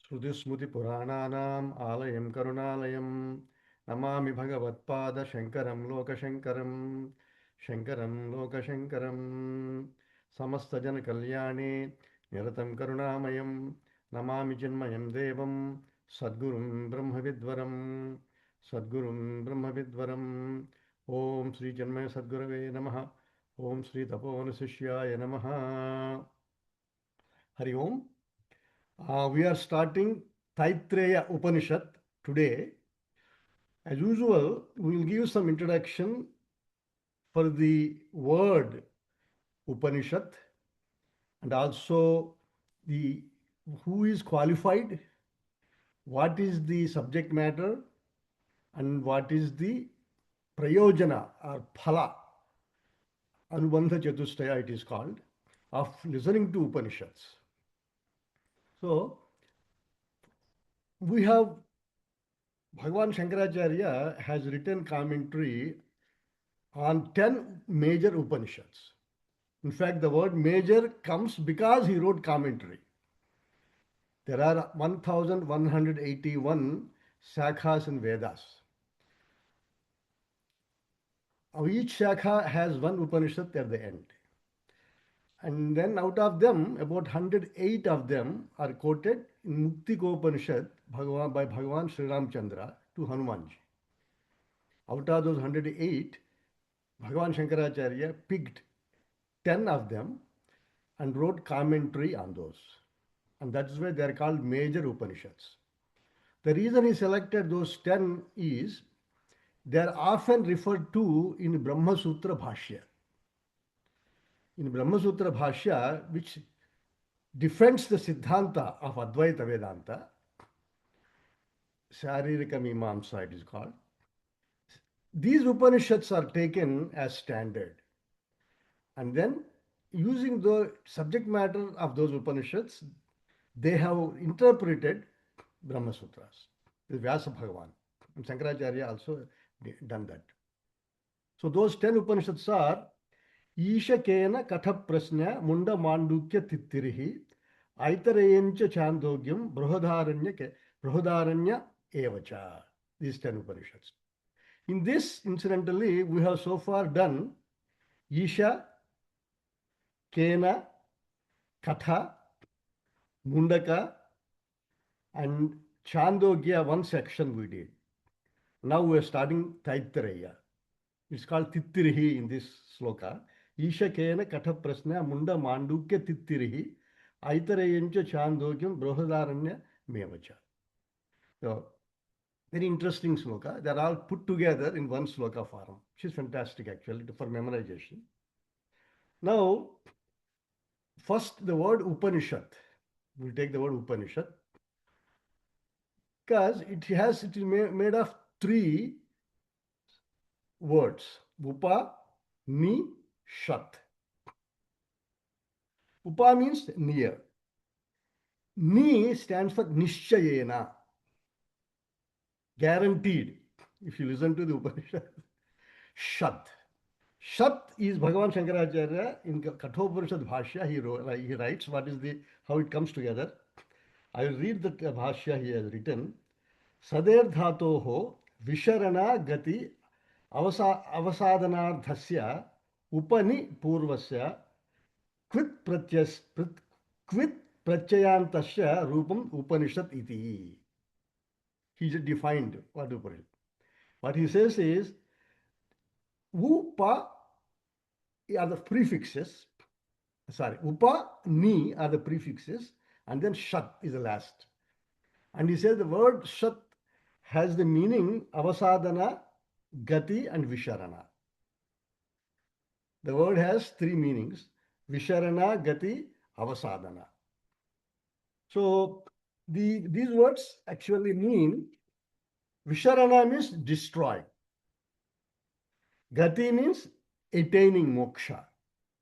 श्रुतिस्मृतिपुराणानाम् आलयं करुणालयं नमामि भगवत्पादशङ्करं लोकशङ्करं लोकशङ्करं समस्तजनकल्याणे निरतं करुणामयं नमामि चिन्मयं देवं सद्गुरुं ब्रह्मविद्वरम् ॐ श्री चिन्मय सद्गुरवे नमः। ॐ श्री तपोवनशिष्याय नमः। हरि ओम्. We are starting Taittirya Upanishad today. As usual, we will give some introduction for the word Upanishad and also the who is qualified, what is the subject matter, and what is the prayojana or phala, Anubandha Chatustaya it is called, of listening to Upanishads. So, we have Bhagavan Shankaracharya has written commentary on 10 major Upanishads. In fact, the word major comes because he wrote commentary. There are 1181 shakhas in Vedas. Each shakha has one Upanishad at the end. And then out of them, about 108 of them are quoted in Mukti by Bhagavan Sri Ramchandra to Hanumanji. Out of those 108, Bhagavan Shankaracharya picked 10 of them and wrote commentary on those. And that's why they are called major Upanishads. The reason he selected those 10 is they are often referred to in Brahma Sutra Bhashya. In Brahma Sutra Bhashya, which defends the Siddhanta of Advaita Vedanta, Sharirika Mimamsa it is called, these Upanishads are taken as standard. And then using the subject matter of those Upanishads, they have interpreted Brahma Sutras. This is Vyasa Bhagavan. And Shankaracharya also done that. So those 10 Upanishads are Isha Kena Katha Prasnya Munda Mandukya Tittirihi Aitarayencha Chandogyam Bruhadaranya Evacha. These 10 Upanishads. In this, incidentally, we have so far done Isha, Kena, Katha, Mundaka, and Chandogya, one section we did. Now we are starting Taittirya. It's called Tittirihi in this sloka. Isha Kena Katha Prasna Munda Mandukya Tittirihi Aitarayencha Chandogyam Brohadaranya Mevacha. So, very interesting sloka. They're all put together in one sloka form, which is fantastic actually for memorization. Now, first the word Upanishad. We'll take the word Upanishad because it is made of three words. Upa, Ni, Shat. Upa means near. Ni stands for Nishchayena. Guaranteed. If you listen to the Upanishad. Shat. Shat is Bhagavan Shankaracharya in Kathopanishad Bhashya. He writes how it comes together. I will read the Bhashya he has written. Sader dhatoho visharana gati avasadanardhasya upani purvasya kvit prachayantasya rupam Upanishad iti. He just defined what Upanishad. What he says is Upa are the prefixes. Upa, Ni are the prefixes, and then Shat is the last. And he says the word Shat has the meaning Avasadana, Gati, and Visharana. The word has three meanings: Visharana, Gati, Avasadana. So these words actually mean Visharana means destroy. Gati means attaining moksha.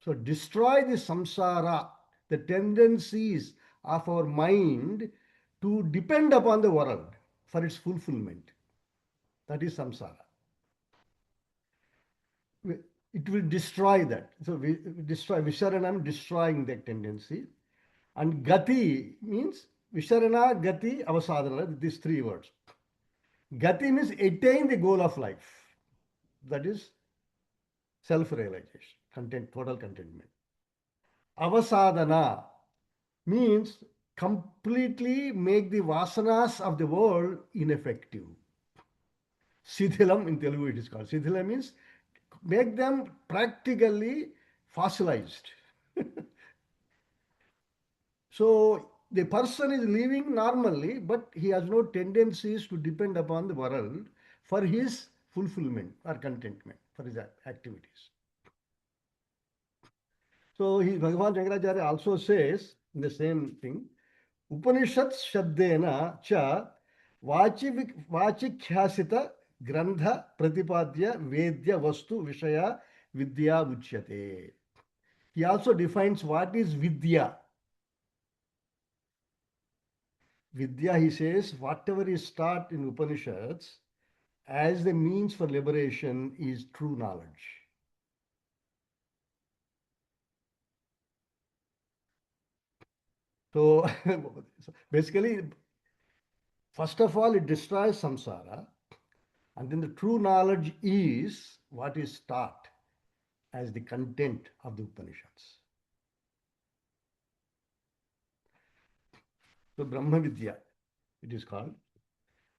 So destroy the samsara, the tendencies of our mind to depend upon the world for its fulfillment. That is samsara. It will destroy that. So destroy Visharanam, destroying that tendency. And Gati means Visharana, Gati, Avasadana, these three words. Gati means attain the goal of life. That is self-realization, content, total contentment. Avasadana means completely make the vasanas of the world ineffective. Sidhilam in Telugu it is called. Sidhilam means make them practically fossilized. So the person is living normally, but he has no tendencies to depend upon the world for his fulfillment or contentment, for his activities. So Bhagavan Shankaracharya also says in the same thing, Upanishad Shabdena cha Vachikhyasita Grandha Pratipadya Vedya Vastu Vishaya Vidya Uchyate. He also defines what is Vidya. Vidya, he says, whatever is taught in Upanishads as the means for liberation is true knowledge. So basically, first of all, it destroys samsara, and then the true knowledge is what is taught as the content of the Upanishads. So Brahma Vidya, it is called.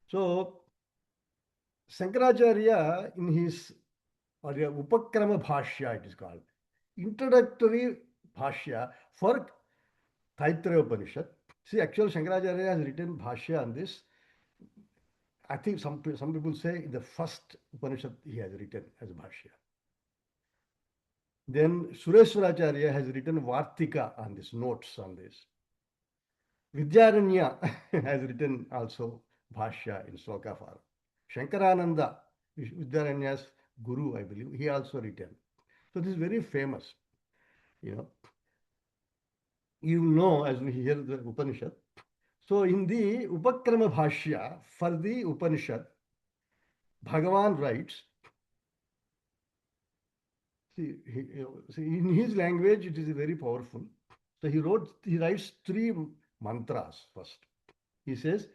So Shankaracharya in his or Upakrama Bhashya, it is called, introductory Bhashya for Taittirya Upanishad. See, actually, Shankaracharya has written Bhashya on this. I think some people say the first Upanishad he has written as Bhashya. Then Sureshwaracharya has written Vartika on this, notes on this. Vidyaranya has written also Bhashya in Sloka form. Shankarananda, Vidyaranya's guru, I believe, he also written. So this is very famous. You know as we hear the Upanishad. So in the Upakrama Bhashya for the Upanishad, Bhagavan writes, see, in his language it is very powerful. So he writes three mantras first. He says,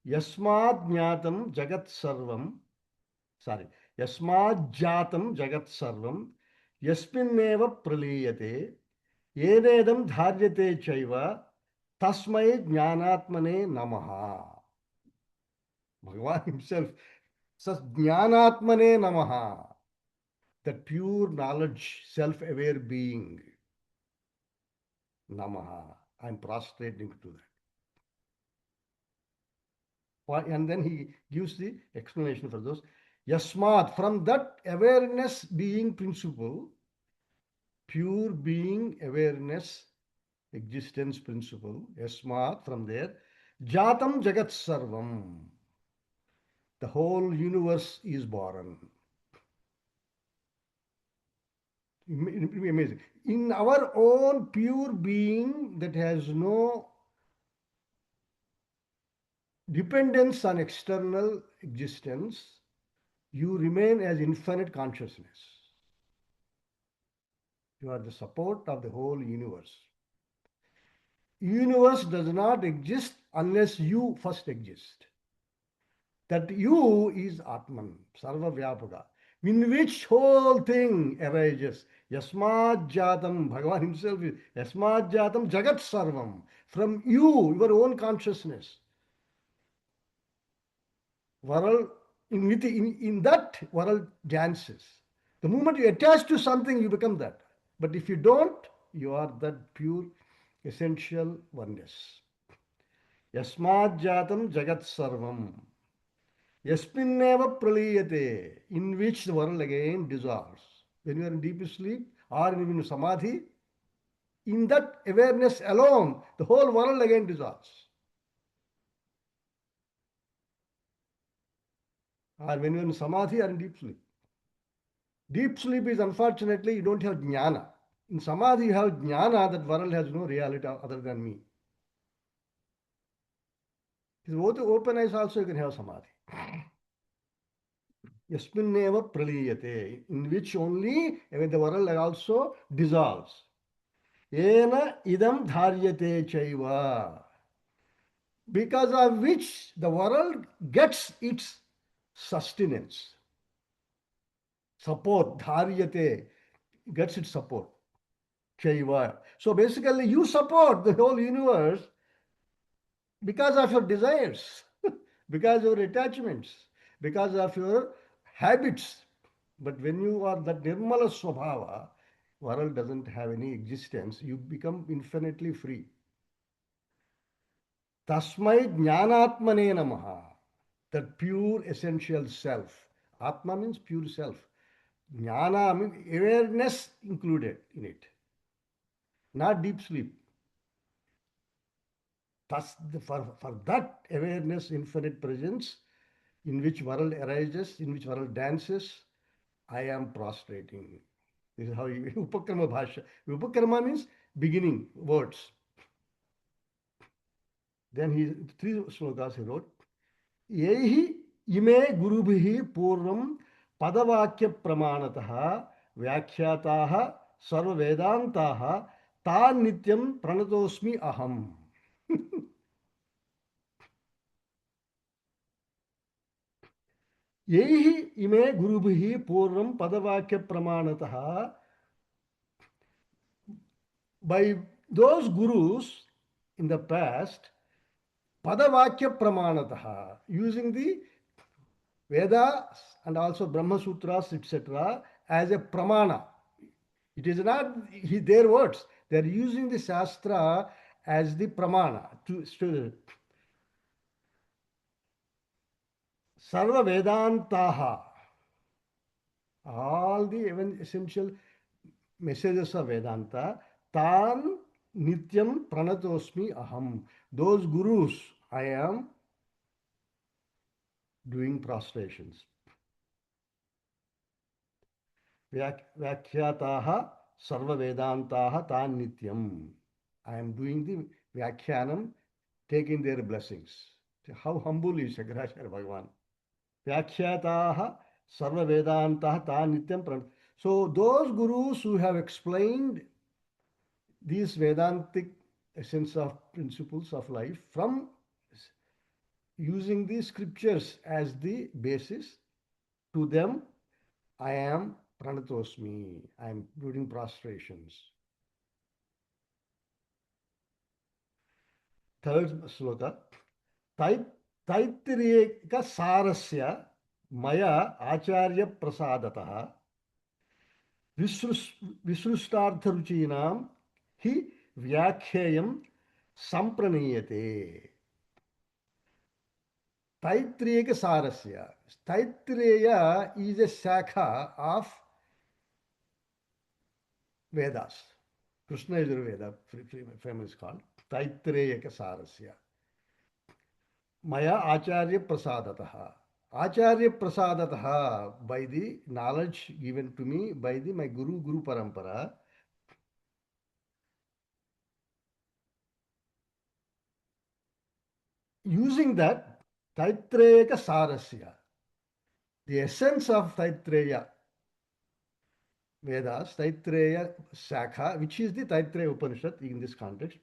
Yasmad Jnatam Jagat Sarvam, Yasmad Jatam Jagat Sarvam, Yasminneva Praliyate, Yenedam Dharyate Chaiva, Tasmai Jnanatmane Namaha. Bhagavan himself says Jnanatmane Namaha. That pure knowledge, self-aware being. Namaha. I am prostrating to that. And then he gives the explanation for those. Yasmat, from that awareness being principle, pure being awareness, existence principle, Yasmat, from there, Jatam Jagat Sarvam. The whole universe is born. Amazing. In our own pure being that has no dependence on external existence, you remain as infinite consciousness. You are the support of the whole universe. Universe does not exist unless you first exist. That you is Atman, Sarva Vyapaka, in which whole thing arises. Yasmad Jatam, Bhagavan himself is Yasmad Jatam Jagat Sarvam. From you, your own consciousness. World, in that world dances. The moment you attach to something, you become that. But if you don't, you are that pure, essential oneness. Yasmad Jatam Jagat Sarvam. Yasminneva praliyate, in which the world again dissolves. When you are in deep sleep or in samadhi, in that awareness alone, the whole world again dissolves. Or when you are in samadhi or in deep sleep. Deep sleep is unfortunately you don't have jnana. In samadhi you have jnana that world has no reality other than me. With open eyes also you can have samadhi. Yasminneva praliyate, in which only when the world also dissolves. Ena idam dharyate chaiva. because of which the world gets its sustenance, support, dharyate, gets its support. Chaiva. So basically, you support the whole universe because of your desires, because of your attachments, because of your habits. But when you are that nirmala swabhava, world doesn't have any existence, you become infinitely free. Tasmai jnanatmane namaha, that pure essential self. Atma means pure self. Jnana means awareness included in it, not deep sleep. Thus, for that awareness, infinite presence, in which world arises, in which world dances, I am prostrating. This is how you, Upakrama Bhasha. Upakrama means beginning, words. Then he, three slokas he wrote. Yehi ime gurubhihi purvam padavakya pramanatah vyakhyataha sarva vedantaha tan nityam pranatosmi aham. यैहि इमे गुरुभिः पूर्वं पदवाक्य प्रमाणतः, by those gurus in the past, padavakya pramanatah, using the Vedas and also Brahma Sutras, etc., as a pramana. It is not their words. They are using the Shastra as the pramana to Sarva Vedantaha. All the even essential messages of Vedanta, Tan Nityam Pranatosmi Aham. Those gurus, I am doing prostrations. Vyakhyataha Sarva Vedantaha Tan Nityam. I am doing the Vyakhyanam, taking their blessings. How humble is Shankaracharya Bhagavan. Vyakhyataha Sarva Vedantaha Tan Nityam Pranat. So those gurus who have explained these Vedantic essence of principles of life from using the scriptures as the basis, to them I am pranatosmi, I am doing prostrations. Third sloka, Taittirya Sarasya Maya Acharya Prasadatah Visrustartharuchinam Hi Vyakhyayam Sampraniyate. Taittirya Sarasya. Taittirya is a shakha of Vedas. Krishna Yajurveda, famous called Taittirya Sarasya. Maya Acharya Prasadataha. Acharya Prasadataha, by the knowledge given to me by my Guru Parampara. Using that, Taittirya Sarasya, the essence of Taittirya Vedas, Taittirya Shakha, which is the Taittirya Upanishad in this context.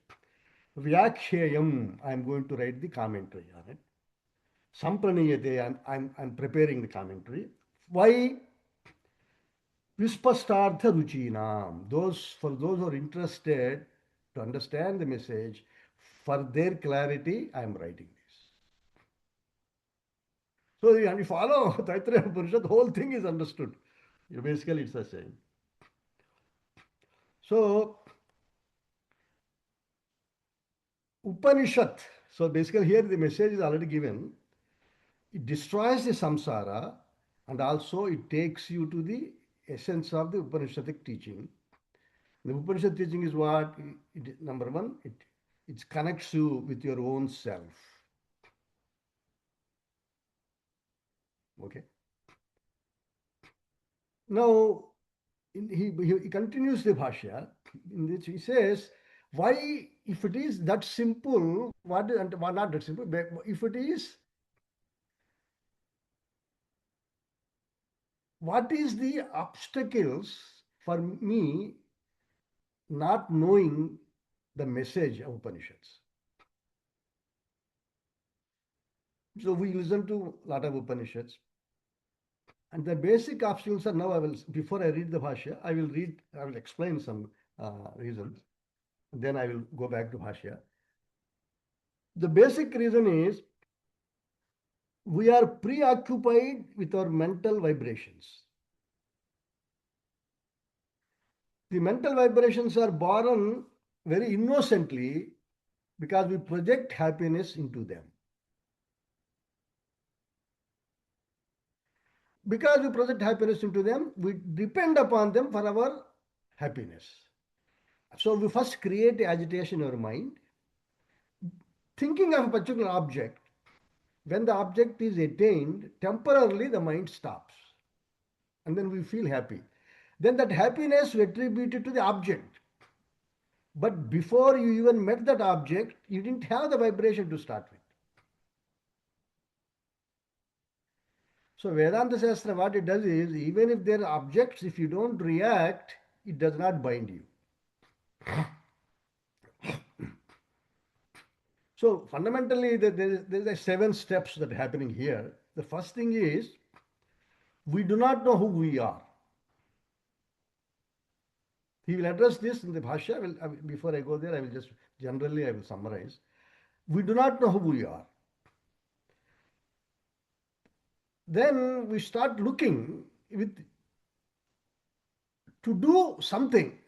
Vyakhyayam, I am going to write the commentary on it. Sampraniyate, I'm preparing the commentary. Why? Vispastartha Ruchinam. For those who are interested to understand the message, for their clarity, I am writing this. So if you follow Taittirya Upanishad, the whole thing is understood. Basically, it's the same. So, Upanishad. So basically here the message is already given. It destroys the samsara and also it takes you to the essence of the Upanishadic teaching. The Upanishad teaching is what? Number one, it connects you with your own self. Okay. Now, he continues the Bhashya, in which he says, why, if it is that simple, not that simple, but if it is, what is the obstacles for me not knowing the message of Upanishads? So we listen to a lot of Upanishads. And the basic obstacles are now I will, before I read the Bhashya, I will explain some reasons. Then I will go back to Bhashya. The basic reason is we are preoccupied with our mental vibrations. The mental vibrations are born very innocently because we project happiness into them. Because we project happiness into them, we depend upon them for our happiness. So we first create agitation in our mind, thinking of a particular object. When the object is attained, temporarily the mind stops. And then we feel happy. Then that happiness we attribute it to the object. But before you even met that object, you didn't have the vibration to start with. So Vedanta Shastra, what it does is, even if there are objects, if you don't react, it does not bind you. So fundamentally, there are 7 steps that are happening here. The first thing is, we do not know who we are. He will address this in the Bhashya. Before I go there, I will summarize. We do not know who we are. Then we start looking to do something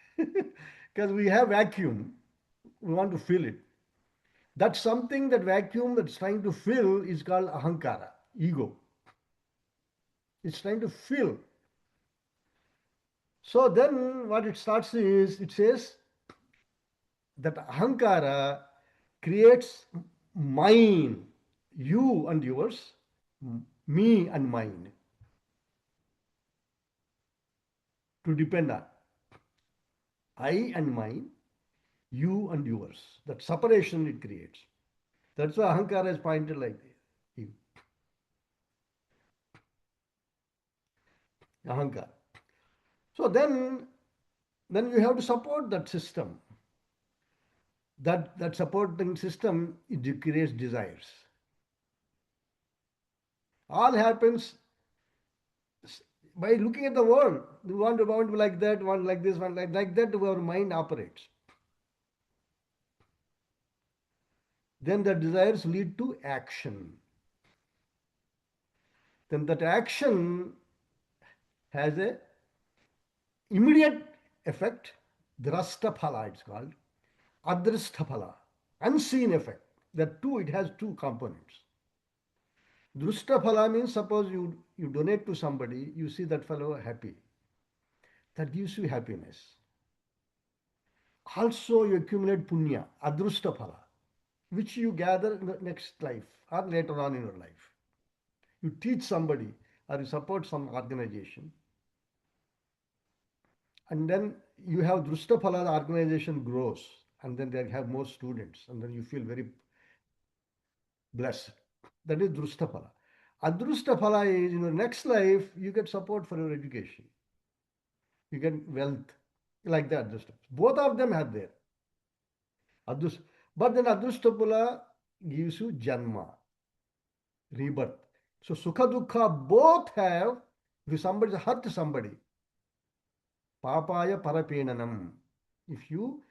because we have vacuum. We want to fill it. That something, that vacuum that's trying to fill is called ahankara, ego. It's trying to fill. So then what it starts is, it says that ahankara creates mine, you and yours, me and mine, to depend on. I and mine, you and yours. That separation it creates. That's why ahankara is pointed like this. Ahankara. So then you have to support that system. That supporting system, it creates desires. All happens by looking at the world. We want to be like that, want like this, want like that, our mind operates. Then the desires lead to action. Then that action has a immediate effect, drashta phala it's called, adrishta phala, unseen effect. That two, it has two components. Drushta phala means, suppose you donate to somebody, you see that fellow happy. That gives you happiness. Also, you accumulate punya, adrushta phala, which you gather in the next life or later on in your life. You teach somebody or you support some organization, and then you have drushta phala, the organization grows, and then they have more students, and then you feel very blessed. That is drushta phala. Adrushta phala is, in your next life, you get support for your education. You get wealth, like that. Both of them have there. But then adrushta phala gives you janma, rebirth. So sukha dukkha both have, if somebody hurt somebody, papaya parapenanam. If you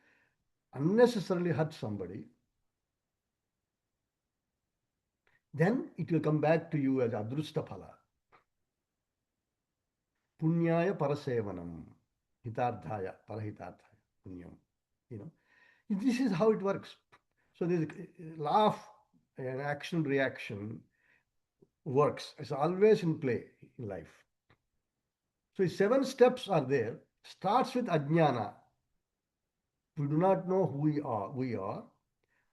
unnecessarily hurt somebody, then it will come back to you as adrushta phala. Punyaya parasevanam. Hitardhaya, parahitarthaya, punyam. You know, this is how it works. So this law of action reaction works. It's always in play in life. So 7 steps are there. Starts with ajnana. We do not know who we are.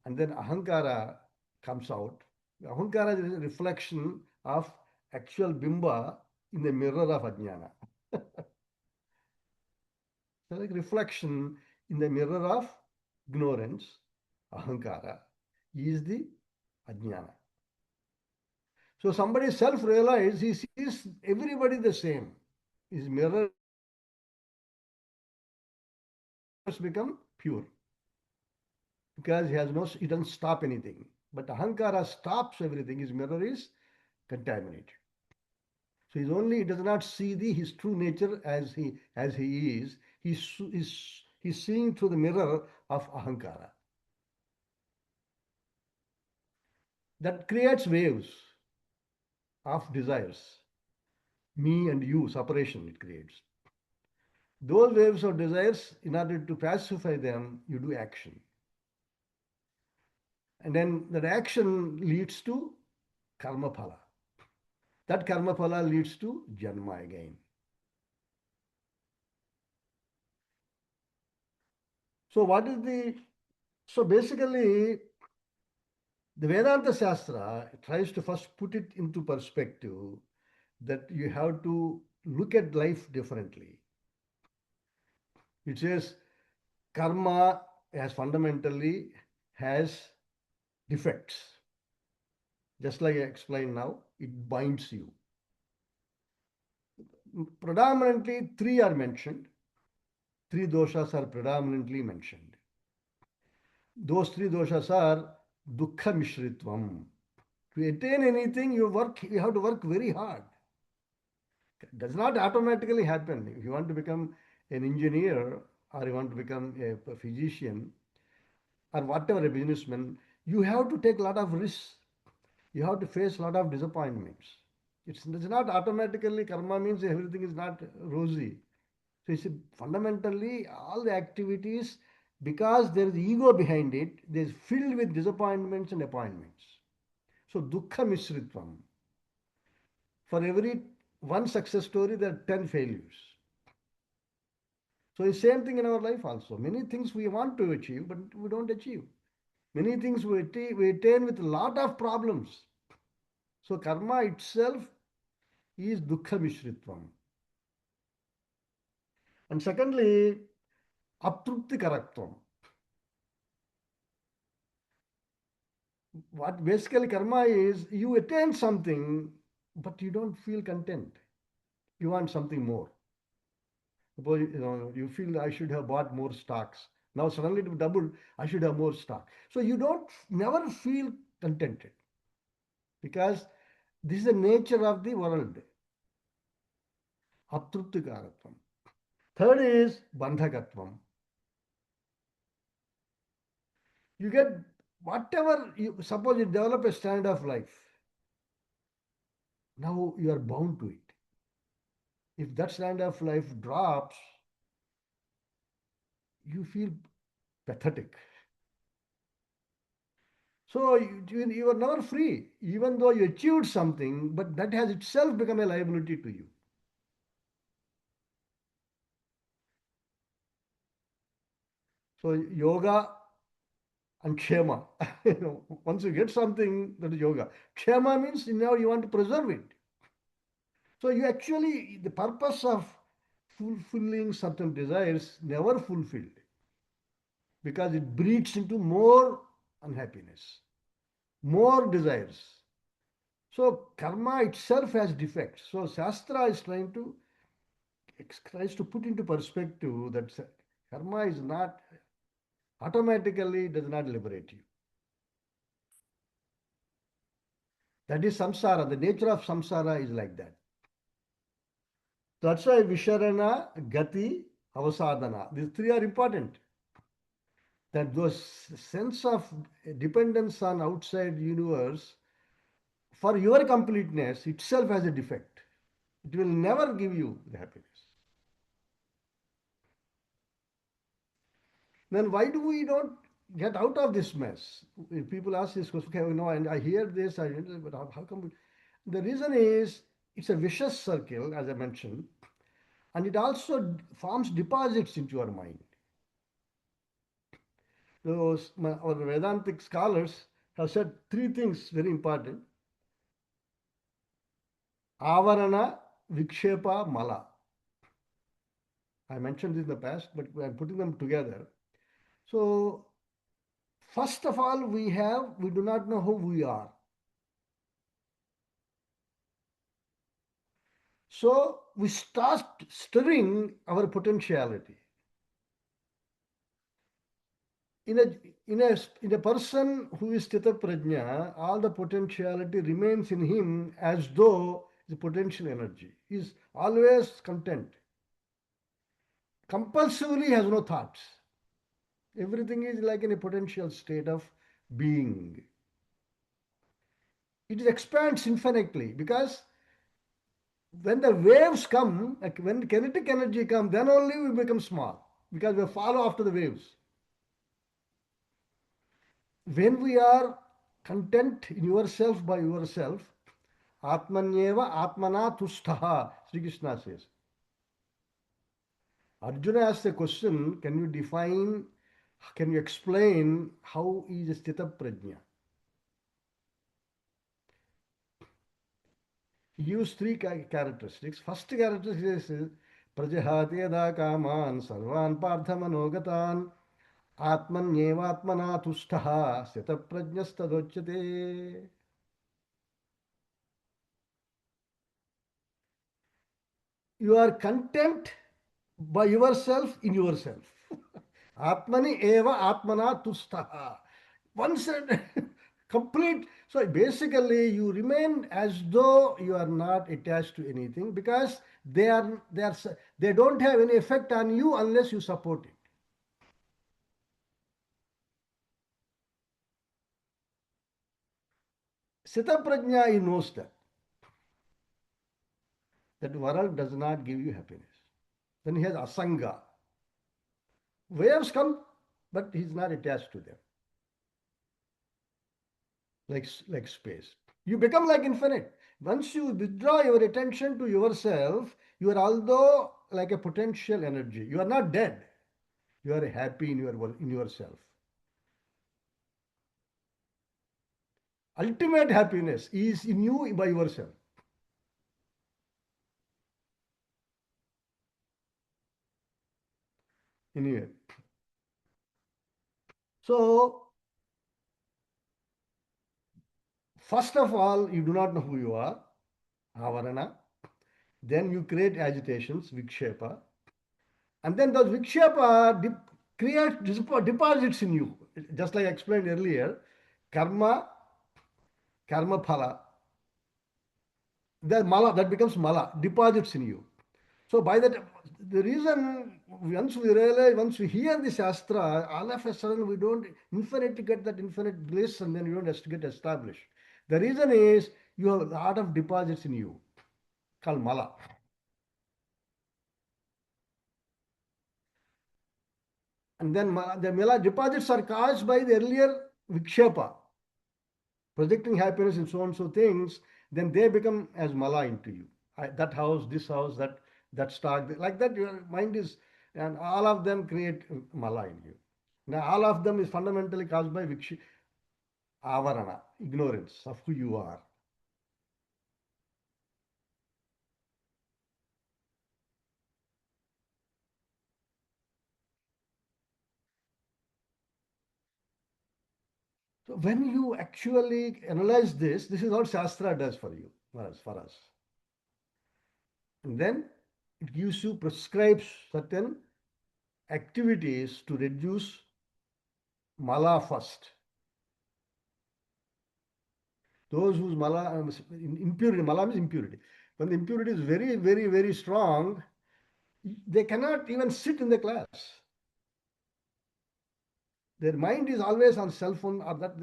And then ahankara comes out. Ahankara is a reflection of actual bimba in the mirror of ajnana. So like reflection in the mirror of ignorance, ahankara, is the ajnana. So somebody self-realized, he sees everybody the same. His mirror has become pure because he doesn't stop anything. But ahankara stops everything. His mirror is contaminated. So he does not see his true nature as he is. He's seeing through the mirror of ahankara. That creates waves of desires. Me and you, separation it creates. Those waves of desires, in order to pacify them, you do action. And then that action leads to karma phala. That karma phala leads to janma again. So what is the so basically the Vedanta Shastra tries to first put it into perspective that you have to look at life differently. It says karma as fundamentally has defects. Just like I explained now, it binds you. Predominantly, three are mentioned. Three doshas are predominantly mentioned. Those three doshas are dukkha mishritvam. To attain anything, you have to work very hard. It does not automatically happen. If you want to become an engineer or you want to become a physician or whatever, a businessman, you have to take a lot of risks. You have to face a lot of disappointments. It's not automatically karma means everything is not rosy. So you see, fundamentally, all the activities, because there is ego behind it, they are filled with disappointments and appointments. So dukkha misritvam. For every one success story, there are 10 failures. So the same thing in our life also. Many things we want to achieve, but we don't achieve. Many things we attain with a lot of problems. So karma itself is dukkha mishritvam. And secondly, aptrupti karatvam. What basically karma is, you attain something, but you don't feel content. You want something more. Suppose you feel I should have bought more stocks. Now suddenly it doubled, I should have more stock. So you don't never feel contented because this is the nature of the world. Aptruptikaratvam. Third is bandhakatvam. You get whatever you suppose you develop a standard of life. Now you are bound to it. If that standard of life drops, you feel pathetic. So you are never free, even though you achieved something, but that has itself become a liability to you. So yoga and kshema. Once you get something, that is yoga. Kshema means now you want to preserve it. So you actually, the purpose of fulfilling certain desires never fulfilled because it breeds into more unhappiness, more desires. So karma itself has defects. So Shastra is tries to put into perspective that karma is not automatically does not liberate you. That is samsara. The nature of samsara is like that. That's why Visharana, Gati, Avasadana. These three are important. That those sense of dependence on outside universe for your completeness itself has a defect. It will never give you the happiness. Then why do we not get out of this mess? If people ask this question, okay, and I hear this, but how come? The reason is it's a vicious circle, as I mentioned, and it also forms deposits into your mind. Our Vedantic scholars have said three things very important. Avarana, Vikshepa, Mala. I mentioned this in the past, but I'm putting them together. So, first of all, we do not know who we are. So, we start stirring our potentiality. in a person who is Sthita Prajna, all the potentiality remains in him as though the potential energy is always content. Compulsively has no thoughts. Everything is like in a potential state of being. It expands infinitely because when the waves come, like when kinetic energy comes, then only we become small because we follow after the waves. When we are content in yourself by yourself, Atmanyeva Atmana Tustaha, Sri Krishna says. Arjuna asks a question, can you define, can you explain how is Sthita Prajna? He used three characteristics. First characteristic is Prajahati yada kaman sarvan parthamanogatan atmanyevatmana tustaha sthita prajnastadochyate. You are content by yourself in yourself. Atmani eva atmana tustaha. Once and complete. So basically, you remain as though you are not attached to anything because they don't have any effect on you unless you support it. Sita Prajna, he knows that world does not give you happiness. Then he has asanga. Waves come, but he is not attached to them, like space. You become like infinite. Once you withdraw your attention to yourself, you are although like a potential energy. You are not dead. You are happy in yourself. Ultimate happiness is in you by yourself. Anyway, so first of all, you do not know who you are, avarana. Then you create agitations, vikshepa, and then those vikshepa create deposits in you. Just like I explained earlier, karma, karma phala, that mala, that becomes mala, deposits in you. So by that, the reason once we realize, once we hear the Shastra, all of a sudden we don't infinitely get that infinite bliss and then you don't have to get established. The reason is you have a lot of deposits in you called mala. And then the mala deposits are caused by the earlier vikshepa, projecting happiness in so and so things, then they become as mala into you. That house, this house, that stock, like that your mind is, and all of them create mala in you. Now, all of them is fundamentally caused by avarana, ignorance of who you are. So when you actually analyze this is what Shastra does for you, for us. And then it gives you, prescribes certain activities to reduce mala first. Those whose mala, impurity, mala means impurity. When the impurity is very, very, very strong, they cannot even sit in the class. Their mind is always on cell phone or that.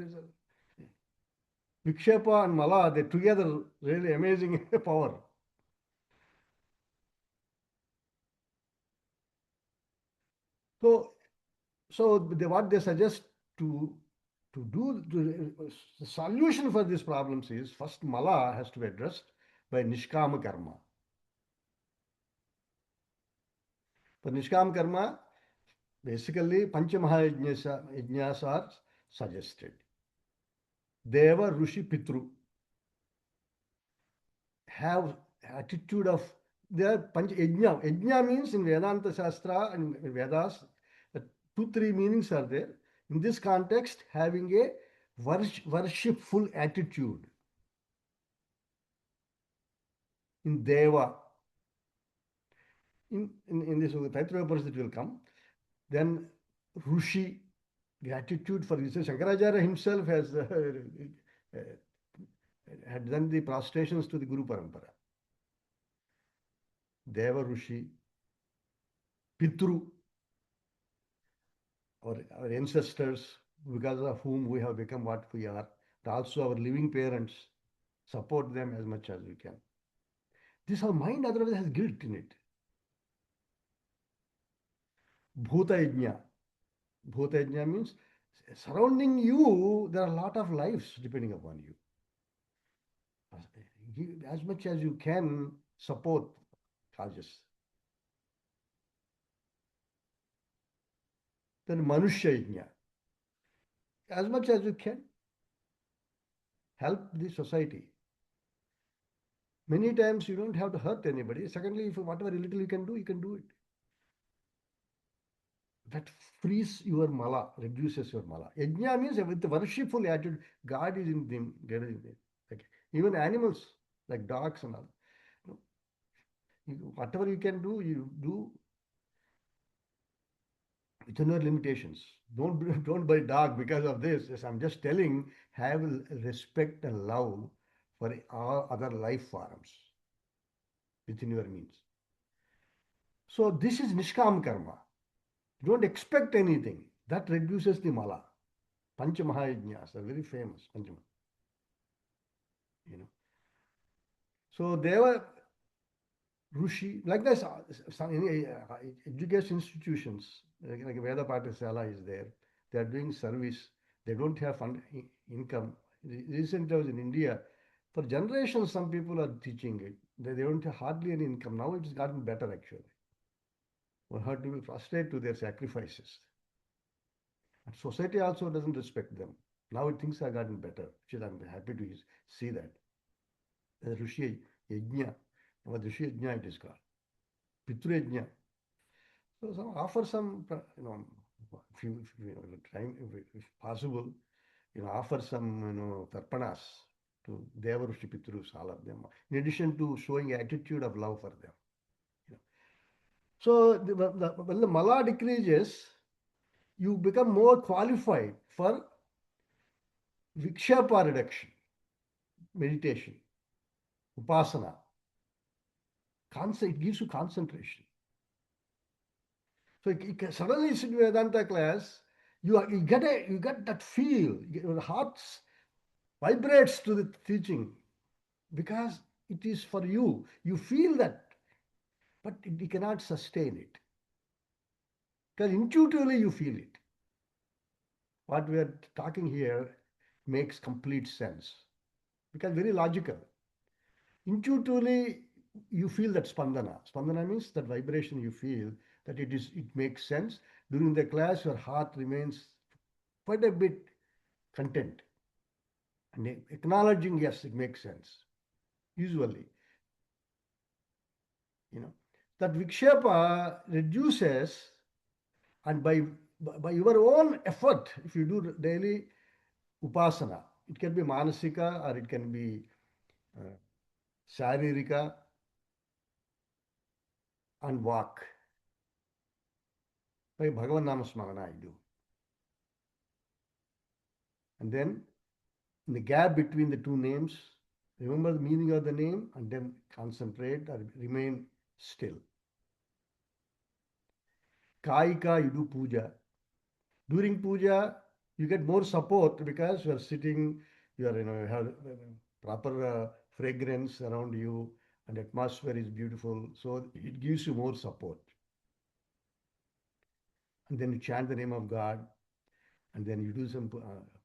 Vikshepa and Mala, they together really amazing power. So, what they suggest to the solution for these problems is first Mala has to be addressed by Nishkama Karma. For Nishkama Karma, basically Panchamaha are suggested. Deva, Rushi, Pitru have attitude of their Panch Yajna. Yajna means in Vedanta Shastra and Vedas, the two, three meanings are there. In this context, having a worshipful attitude in Deva. In this Taittirya Upanishad will come. Then Rushi, gratitude for this. Shankaracharya himself has had done the prostrations to the Guru Parampara. Deva Rishi, Pitru, our ancestors, because of whom we have become what we are, and also our living parents, support them as much as we can. This our mind otherwise has guilt in it. Bhuta Yajna. Bhuta Yajna means surrounding you, there are a lot of lives depending upon you. As much as you can support causes. Then Manushya Yajna. As much as you can help the society. Many times you don't have to hurt anybody. Secondly, if whatever little you can do it. That frees your mala, reduces your mala. Yajna means with a worshipful attitude, God is in them, God is in them. Like even animals, like dogs and all. Whatever you can do, you do within your limitations. Don't buy dog because of this. Yes, I'm just telling, have respect and love for all other life forms within your means. So this is Nishkam Karma. Don't expect anything. That reduces the mala. Pancha Mahayajnas are very famous. Panchama. So they were Rishi, like this, some education institutions, like Veda Pathasala is there. They are doing service. They don't have income. Recently I was in India. For generations, some people are teaching it. They don't have hardly any income. Now it's gotten better actually. One had to be frustrated to their sacrifices. And society also doesn't respect them. Now things have gotten better, which is I'm happy to see that. Rishi Yajna, what Rishi Yajna it is called. Pitru Yajna. So offer some, if you time, if possible, offer some, tarpanas to Deva Rishi Pitrus, all of them. In addition to showing attitude of love for them. So when the mala decreases, you become more qualified for vikshapa reduction, meditation, upasana. It gives you concentration. So suddenly sit in Vedanta class, you get that feel. Your heart vibrates to the teaching because it is for you. You feel that, but you cannot sustain it. Because intuitively you feel it. What we are talking here makes complete sense. Because very logical. Intuitively you feel that spandana. Spandana means that vibration you feel, that it makes sense. During the class, your heart remains quite a bit content. And acknowledging, yes, it makes sense. Usually. That vikshepa reduces, and by your own effort, if you do daily upasana, it can be manasika or it can be sharirika and walk. By Bhagavan Namasmarana I do. And then in the gap between the two names, remember the meaning of the name and then concentrate or remain still. Kaika, you do puja. During puja, you get more support because you are sitting, you have proper fragrance around you and atmosphere is beautiful. So it gives you more support. And then you chant the name of God. And then you do some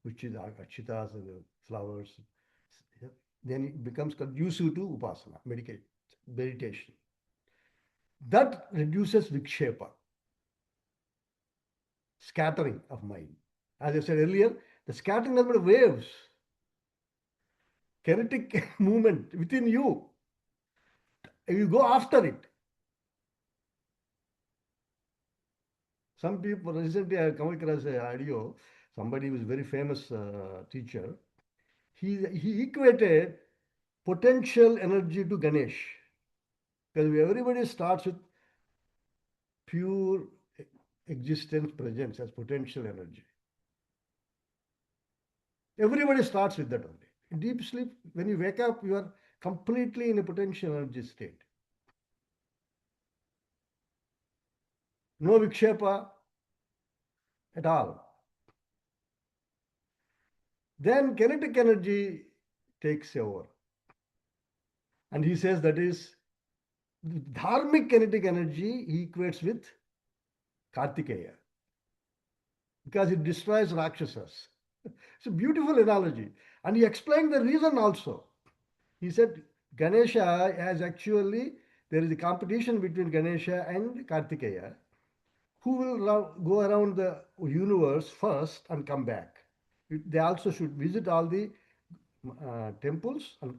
puchis, akshitas, and the flowers. Then it becomes conducive to upasana, meditation. That reduces vikshepa, scattering of mind. As I said earlier, the scattering of waves, kinetic movement within you. You go after it. Some people, recently I have come across an audio, somebody who is very famous teacher. He equated potential energy to Ganesh. Because everybody starts with pure existence presence as potential energy. Everybody starts with that only. In deep sleep, when you wake up, you are completely in a potential energy state. No vikshepa at all. Then kinetic energy takes over. And he says that is dharmic kinetic energy he equates with Kartikeya because it destroys Rakshasas. It's a beautiful analogy. And he explained the reason also. He said Ganesha has actually, there is a competition between Ganesha and Kartikeya. Who will go around the universe first and come back? They also should visit all the temples and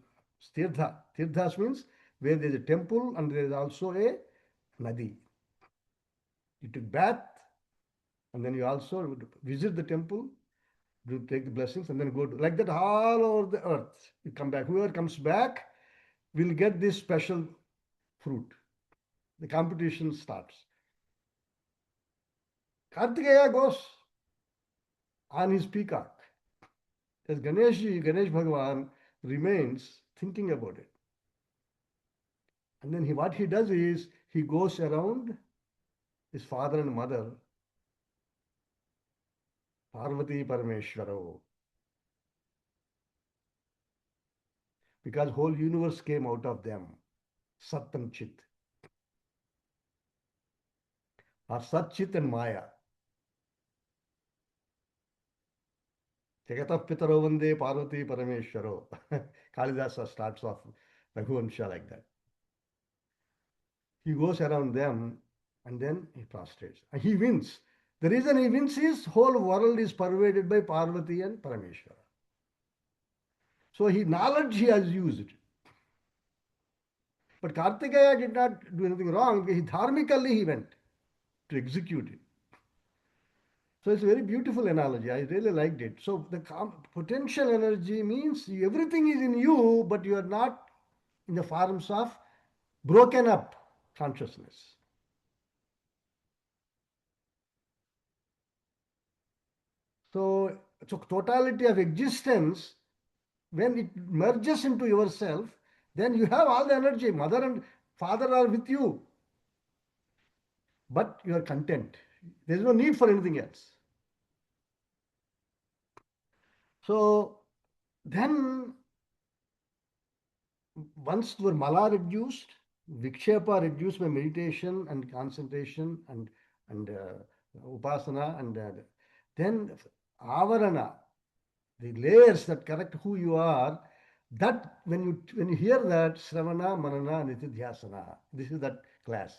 tirtha. Tirthas means where there is a temple and there is also a nadi. You took bath and then you also visit the temple, do take the blessings and then go to, like that all over the earth. You come back. Whoever comes back will get this special fruit. The competition starts. Kartikeya goes on his peacock. As Ganesh Bhagavan remains thinking about it. And then what he does is he goes around his father and mother, Parvati Parameshwaro, because whole universe came out of them, Sat and Chit, or Sat, Chit and Maya. Jagatah Pitaro Vande Parvati Parameshwaro. Kalidasa starts off Raghuvansha like that. He goes around them and then he prostrates. And he wins. The reason he wins is whole world is pervaded by Parvati and Parameshwara. So knowledge he has used. But Kartikeya did not do anything wrong. Dharmically he went to execute it. So it's a very beautiful analogy. I really liked it. So the potential energy means everything is in you, but you are not in the forms of broken up consciousness. So totality of existence, when it merges into yourself, then you have all the energy. Mother and father are with you, but you are content. There is no need for anything else. So then once your mala reduced, vikshepa reduced by meditation and concentration and upasana, and then avarana, the layers that correct who you are, that when you hear that Sravana, Manana, Nitidhyasana, this is that class.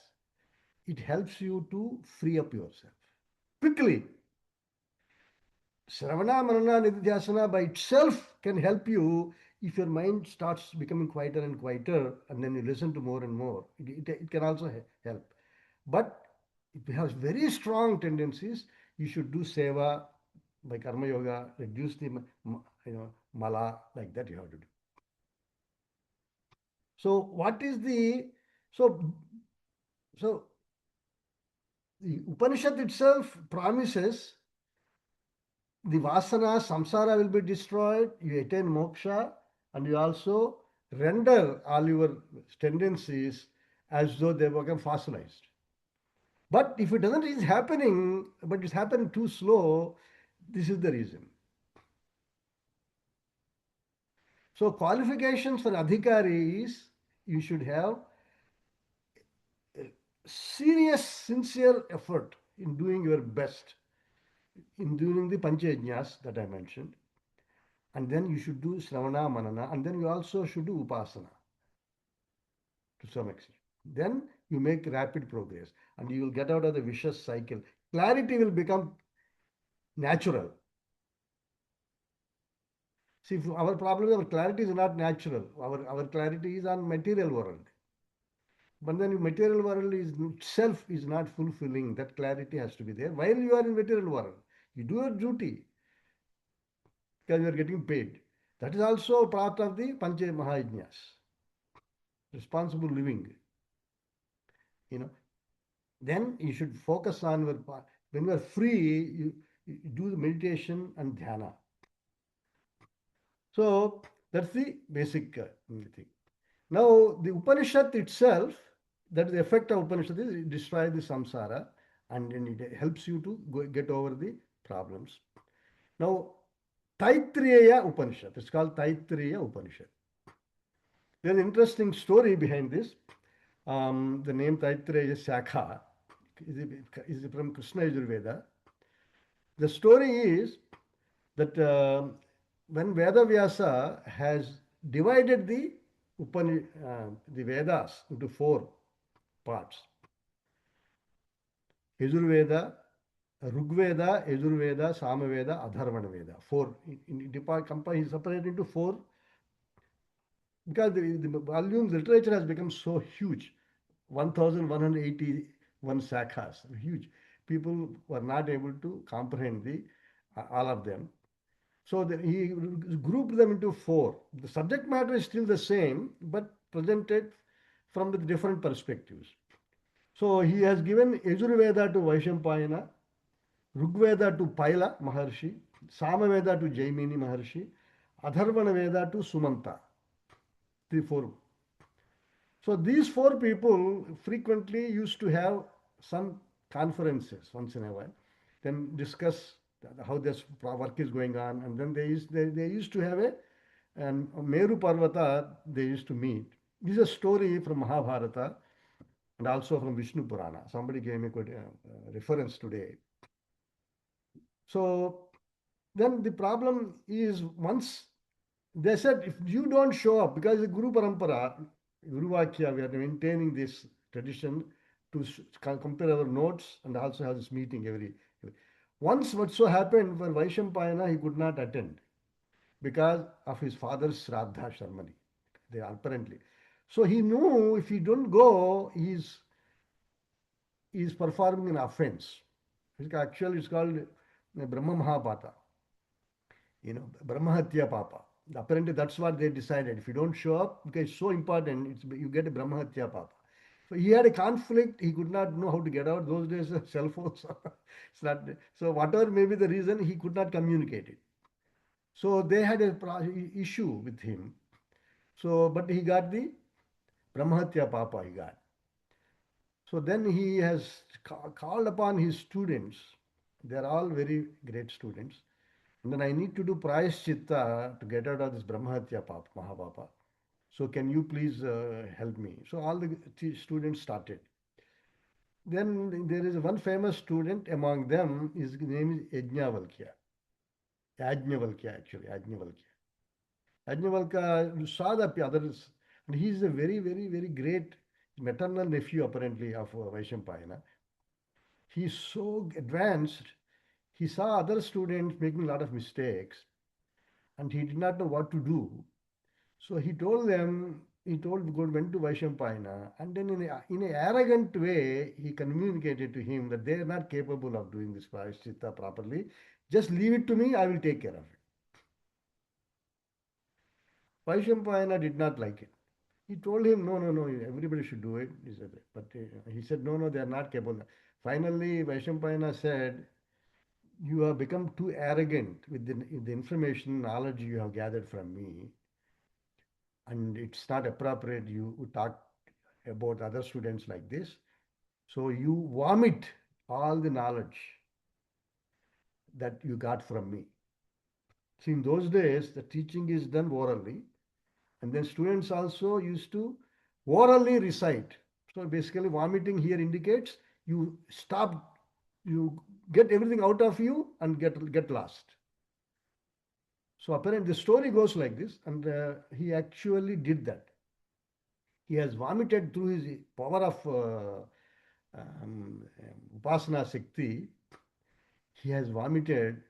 It helps you to free up yourself quickly. Sravana, Manana, Nitidhyasana by itself can help you if your mind starts becoming quieter and quieter and then you listen to more and more. It can also help. But if you have very strong tendencies, you should do seva by karma yoga, reduce the mala, like that you have to do. So what is so the Upanishad itself promises the vasana, samsara will be destroyed, you attain moksha, and you also render all your tendencies as though they become fossilized. But if it doesn't, it's happening, but it's happening too slow, this is the reason. So qualifications for adhikari is you should have serious, sincere effort in doing your best, in doing the panchayajnas that I mentioned. And then you should do Sravana, Manana, and then you also should do Upasana to some extent. Then you make rapid progress and you will get out of the vicious cycle. Clarity will become natural. See, our problem is our clarity is not natural. Our clarity is on material world. But then material world is itself is not fulfilling. That clarity has to be there. While you are in material world, you do your duty because you are getting paid. That is also part of the Pancha Mahayajnas. Responsible living. Then you should focus on when you are free, you do the meditation and dhyana. So that's the basic thing. Now, the Upanishad itself, that is the effect of Upanishad is it destroys the samsara and then it helps you to get over the problems. Now, Taittirya Upanishad, it's called Taittirya Upanishad. There's an interesting story behind this. The name Taittirya Shakha is from Krishna Yajurveda. The story is that when Veda Vyasa has divided the Vedas into four parts, Yajurveda, Rigveda, Yajurveda, Samaveda, Atharvana Veda. Four. He separated into four because the volume literature has become so huge. 1181 sakhas, huge. People were not able to comprehend all of them. So he grouped them into four. The subject matter is still the same, but presented from the different perspectives. So he has given Yajurveda to Vaishampayana, Rigveda to Paila Maharshi, Samaveda to Jaimini Maharshi, Atharvana Veda to Sumanta. The four. So these four people frequently used to have some conferences once in a while, then discuss how this work is going on, and then they used to have a Meru Parvata, they used to meet. This is a story from Mahabharata and also from Vishnu Purana. Somebody gave me a good reference today. So then the problem is once they said, if you don't show up, because the Guru Parampara, Guru Vakya, we are maintaining this tradition to compare our notes and also have this meeting every. Once what so happened for Vaishampayana, he could not attend because of his father's Shraddha Sharmani. They apparently. So he knew if he don't go, he's performing an offense. Actually, it's called Brahma Mahapata. Brahmahatya Papa. Apparently, that's what they decided. If you don't show up, because it's so important, you get a Brahmahatya Papa. So he had a conflict. He could not know how to get out. Those days, cell phones. It's not. So whatever may be the reason, he could not communicate it. So they had a issue with him. So, but he got the Brahmahatya Papa. He got. So then he has called upon his students. They are all very great students. And then I need to do Prayaschitta to get out of this Brahmahatya Mahapapa. So can you please help me? So all the students started. Then there is one famous student among them. His name is Yajnavalkya. Yajnavalkya actually, Yajnavalkya. Yajnavalkya saw the others, and he is a very, very, very great maternal nephew apparently of Vaishampayana. He is so advanced. He saw other students making a lot of mistakes and he did not know what to do. So he told them, went to Vaishampayana, and then in an arrogant way, he communicated to him that they are not capable of doing this Prayaschitta properly. Just leave it to me, I will take care of it. Vaishampayana did not like it. He told him, no, no, no, everybody should do it. But he said, no, no, they are not capable. Finally, Vaishampayana said, you have become too arrogant with the information, knowledge you have gathered from me, and it's not appropriate you talk about other students like this. So you vomit all the knowledge that you got from me. See, in those days, the teaching is done orally, and then students also used to orally recite. So basically, vomiting here indicates you stop, you get everything out of you and get lost. So apparently, the story goes like this, and he actually did that. He has vomited through his power of Upasana Shakti. He has vomited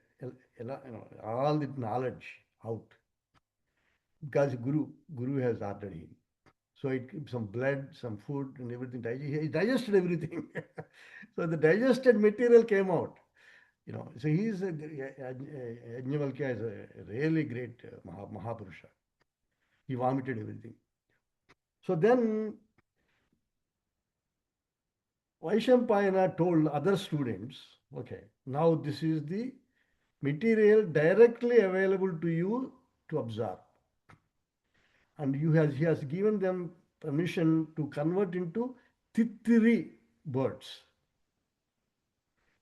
all the knowledge out because Guru has ordered him. So some blood, some food, and everything. He digested everything. So the digested material came out. So he is Yajnavalkya is a really great Mahapurusha. He vomited everything. So then Vaishampayana told other students, okay, now this is the material directly available to you to observe. And he has given them permission to convert into Taittirya birds.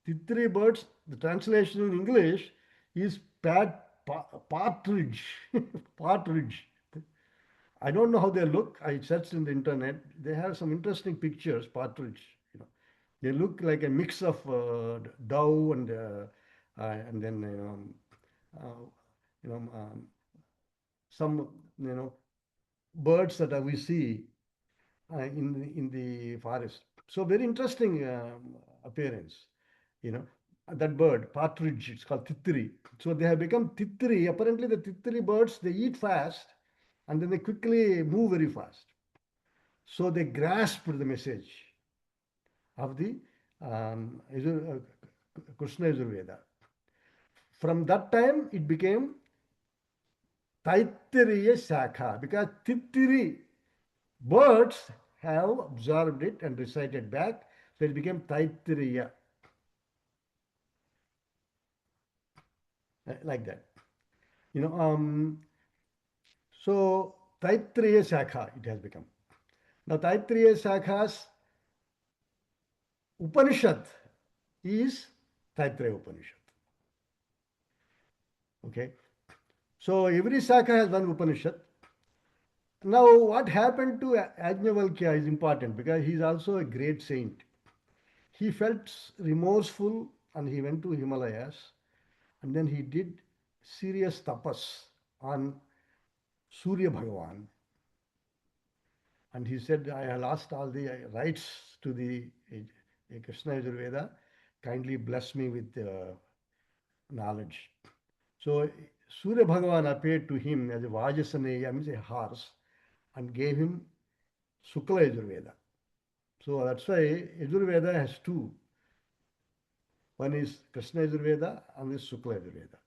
Taittirya birds, the translation in English is partridge. Partridge. I don't know how they look. I searched in the internet. They have some interesting pictures, partridge. You know, they look like a mix of dove and then uh, you know some birds that we see in the forest. So very interesting appearance. You know, that bird, partridge, it's called Taittirya. So they have become Taittirya. Apparently, the Taittirya birds, they eat fast and then they quickly move very fast. So they grasped the message of the Krishna Yajurveda. From that time, it became Taittirya Shakha because Taittirya birds have observed it and recited back. So it became Taittirya, like that. You know, so Taittirya Shakha it has become. Now Taittirya Shakha's Upanishad is Taittirya Upanishad. Okay. So every Shakha has one Upanishad. Now what happened to Ajnavalkya is important because he is also a great saint. He felt remorseful and he went to Himalayas and then he did serious tapas on Surya Bhagavan. And he said, I have lost all the rights to the Krishna Yajurveda. Kindly bless me with knowledge. So Surya Bhagavan appeared to him as a Vajasaneya, means a horse, and gave him Sukla Yajurveda. So that's why Yajurveda has two. One is Krishna Yajurveda and is Sukla Yajurveda.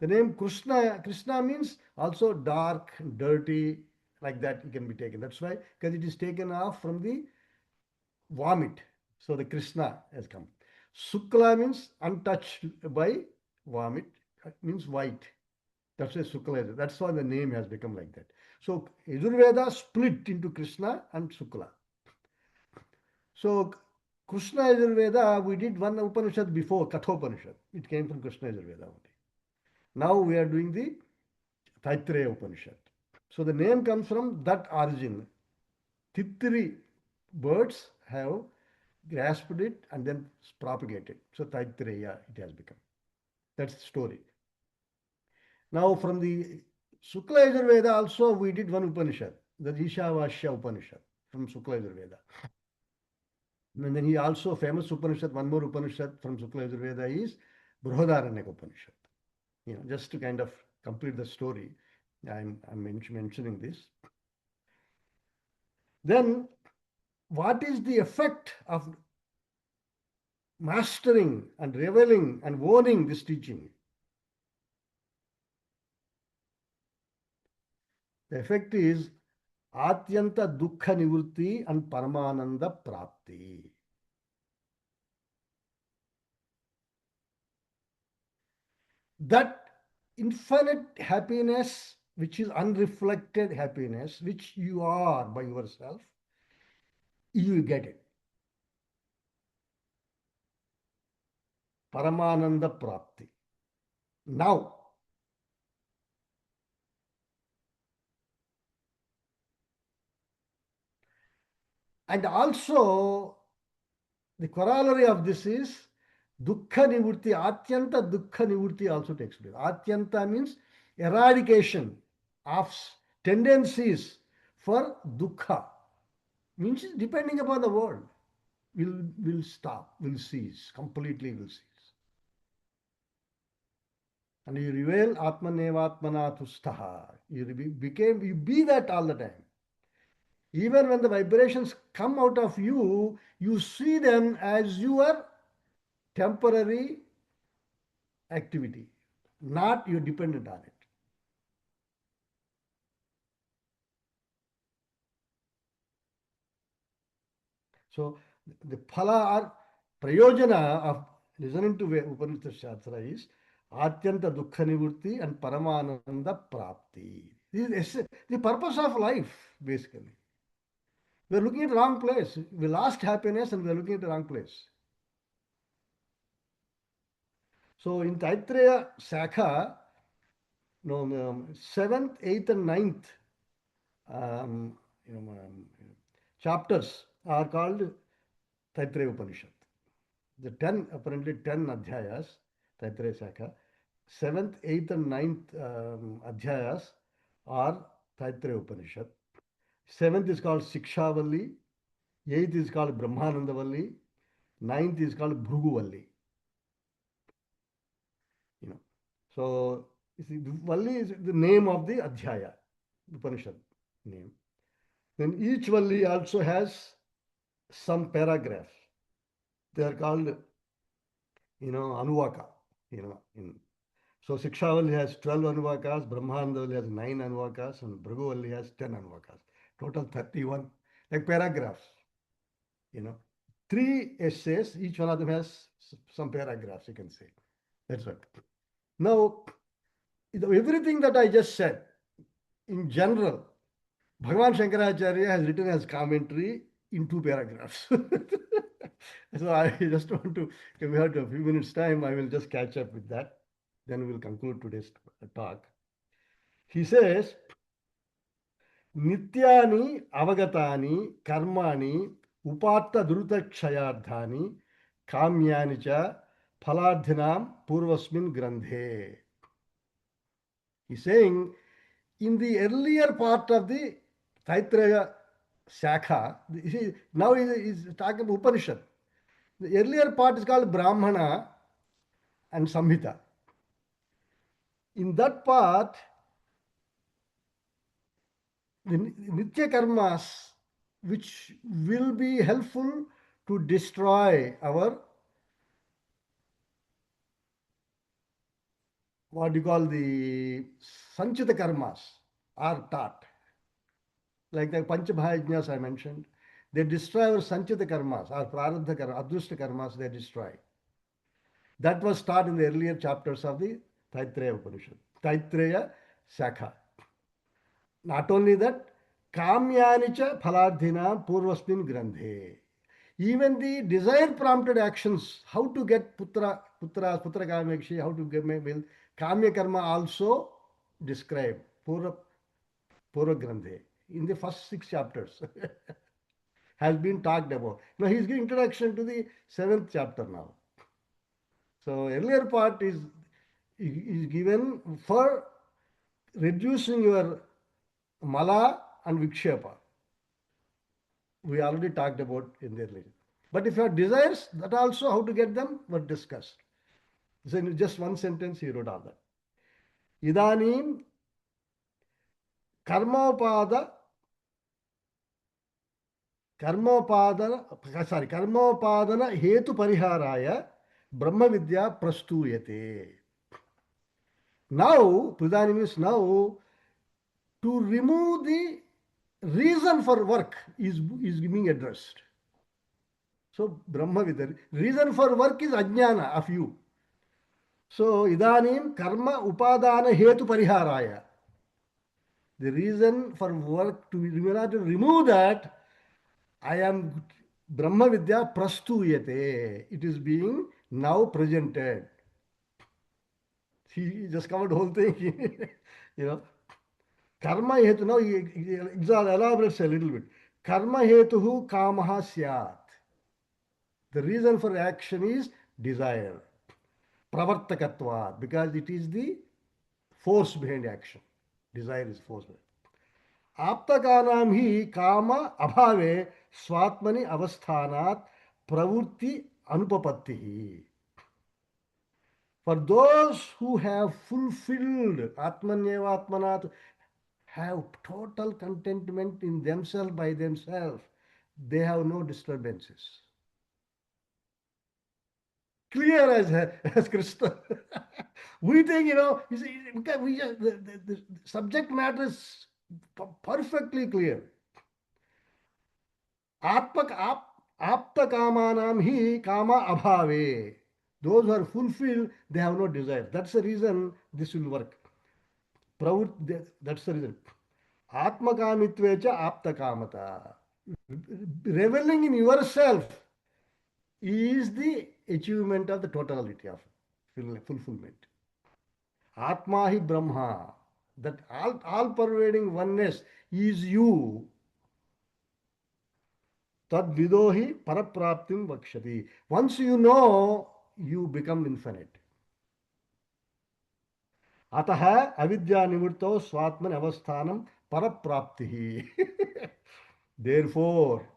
The name Krishna means also dark, dirty, like that it can be taken. That's why, because it is taken off from the vomit. So the Krishna has come. Sukla means untouched by vomit, means white. That's why Sukla. That's why the name has become like that. So Yajurveda split into Krishna and Sukla. So Krishna Yajurveda, we did one Upanishad before, Kathopanishad. It came from Krishna Yajurveda only. Now we are doing the Taittirya Upanishad. So the name comes from that origin. Taittirya birds have grasped it and then propagated. So Taittirya it has become. That's the story. Now from the Sukla Yajurveda also we did one Upanishad, the Ishavasya Upanishad from Sukla Yajurveda. And then he also famous Upanishad, one more Upanishad from Sukla Yajurveda is Brihadaranyaka Upanishad. You know, just to kind of complete the story, I'm mentioning this. Then what is the effect of mastering and reveling and owning this teaching? The effect is Atyanta Dukkha Nivrutti and Paramananda Prapti. That infinite happiness, which is unreflected happiness, which you are by yourself, you get it. Paramananda Prapti. Now, and also the corollary of this is Dukkha Nivurti, Atyanta Dukkha Nivurti also takes place. Atyanta means eradication of tendencies for Dukkha. Means depending upon the world, will stop, will cease, completely will cease. And you reveal Atmanevatmana Tustaha. You be that all the time. Even when the vibrations come out of you, you see them as your temporary activity, not you're dependent on it. So the phala or prayojana of listening to Upanishad Shastra is Atyanta Dukkha Nivurti and Paramananda Prapti. This is the purpose of life, basically. We are looking at the wrong place. We lost happiness and we are looking at the wrong place. So in Taittirya Sakha, no, 7th, 8th, and 9th um, you know, chapters are called Taittirya Upanishad. The 10, apparently 10 adhyayas, Taittirya Sakha. 7th, 8th, and 9th adhyayas are Taittirya Upanishad. 7th is called Sikshavalli, 8th is called Brahmanandavalli, 9th is called Bhruguvalli. You know, so you see, Valli is the name of the Adhyaya, Upanishad name. Then each Valli also has some paragraphs. They are called, Anuvaka. So Sikshavalli has 12 Anuvakas, Brahmanandavalli has 9 Anuvakas, and Bhruguvalli has 10 Anuvakas. Total 31, like paragraphs. 3 essays, each one of them has some paragraphs, you can say. That's right. Now, everything that I just said, in general, Bhagavan Shankaracharya has written as commentary in 2 paragraphs. So I just want to, if we have a few minutes time, I will just catch up with that. Then we will conclude today's talk. He says, Nityani avagatani karmani upatta drutakshayardhani kamyani cha phalardhinam purvasmin grandhe. He's saying, in the earlier part of the Taittirya Sakha, now he is talking about Upanishad. The earlier part is called Brahmana and Samhita. In that part, the Nitya Karmas, which will be helpful to destroy our, what you call the Sanchita Karmas, are taught. Like the Panchabhayajnas I mentioned, they destroy our Sanchita Karmas, our Prarabdha Karmas, Adrushta Karmas, they destroy. That was taught in the earlier chapters of the Taittirya Upanishad, Taittirya Sakha. Not only that, Kamyanicha Phalardhina Purvasmin Grandhe. Even the desire prompted actions, how to get Putra Kamyakshi, how to get will, Kamya Karma also described, Purva Grandhe, in the first 6 chapters. Has been talked about. Now he is giving introduction to the 7th chapter now. So earlier part is given for reducing your mala and vikshepa. We already talked about in the earlier. But if you have desires, that also how to get them were discussed. So in just one sentence he wrote all that. Idanim karmopada hetu pariharaya Brahma Vidya prastuyate. Now, Pradhani means now, to remove the reason for work is being addressed. So, Brahma Vidya, reason for work is ajnana of you. So, idanim karma upadana hetu pariharaya. The reason for work to remove that, I am Brahma Vidya prastuyate. It is being now presented. He just covered the whole thing. Karma hetu, now he elaborates a little bit. Karma hetuhu kamaha syat. The reason for action is desire. Pravartakatva, because it is the force behind action. Desire is force behind. Aptakanam hi kama abhave swatmani avasthanat pravurti anupapattihi. For those who have fulfilled Atmanyeva Atmanat, have total contentment in themselves by themselves, they have no disturbances. Clear as crystal. We think, the subject matter is perfectly clear. Apta kamanam hi kama abhave. Those who are fulfilled, they have no desire. That's the reason this will work. That's the reason. Atmakamitvecha aptakamata. Reveling in yourself is the achievement of the totality of fulfillment. Atma hi Brahma. That all pervading oneness is you. Tad vidohi parapraptim vakshati. Once you know, you become infinite. अतः अविद्या निवृत्तो स्वात्मन अवस्थानम परप्राप्ति therefore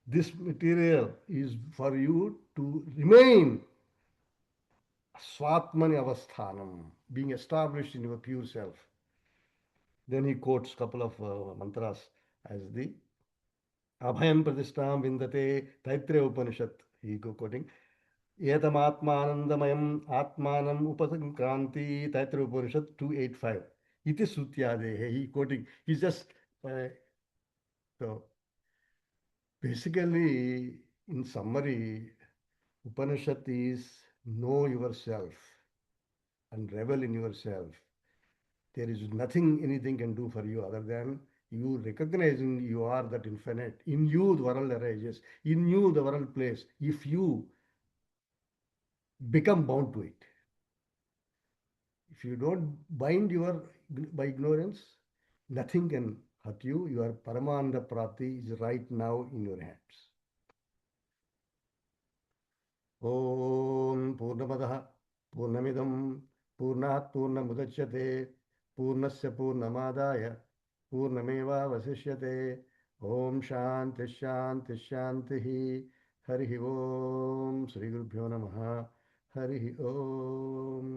this material is for you to remain swatmani avasthanam, being established in your pure self. Then he quotes a couple of mantras as the abhayam pratistham vindate Taittirya Upanishad. He go quoting Etamatmanandamaya Atmanam Upasankranti Taittirya Upanishad 285. Iti Sutyadehe. He quoting. He's just so basically, in summary, Upanishad is know yourself and revel in yourself. There is nothing anything can do for you other than you recognizing you are that infinite. In you the world arises. In you the world plays. If you become bound to it. If you don't bind your by ignorance, nothing can hurt you. Your Paramananda Prapti is right now in your hands. Om Purnamadaha Purnamidam Purnat Purnamudachyate Purnasya Purnamadaya Purnameva Vasishyate Om Shanti Shanti Shanti Harihi Om Sri Gurubhyo Namaha Harihi Om.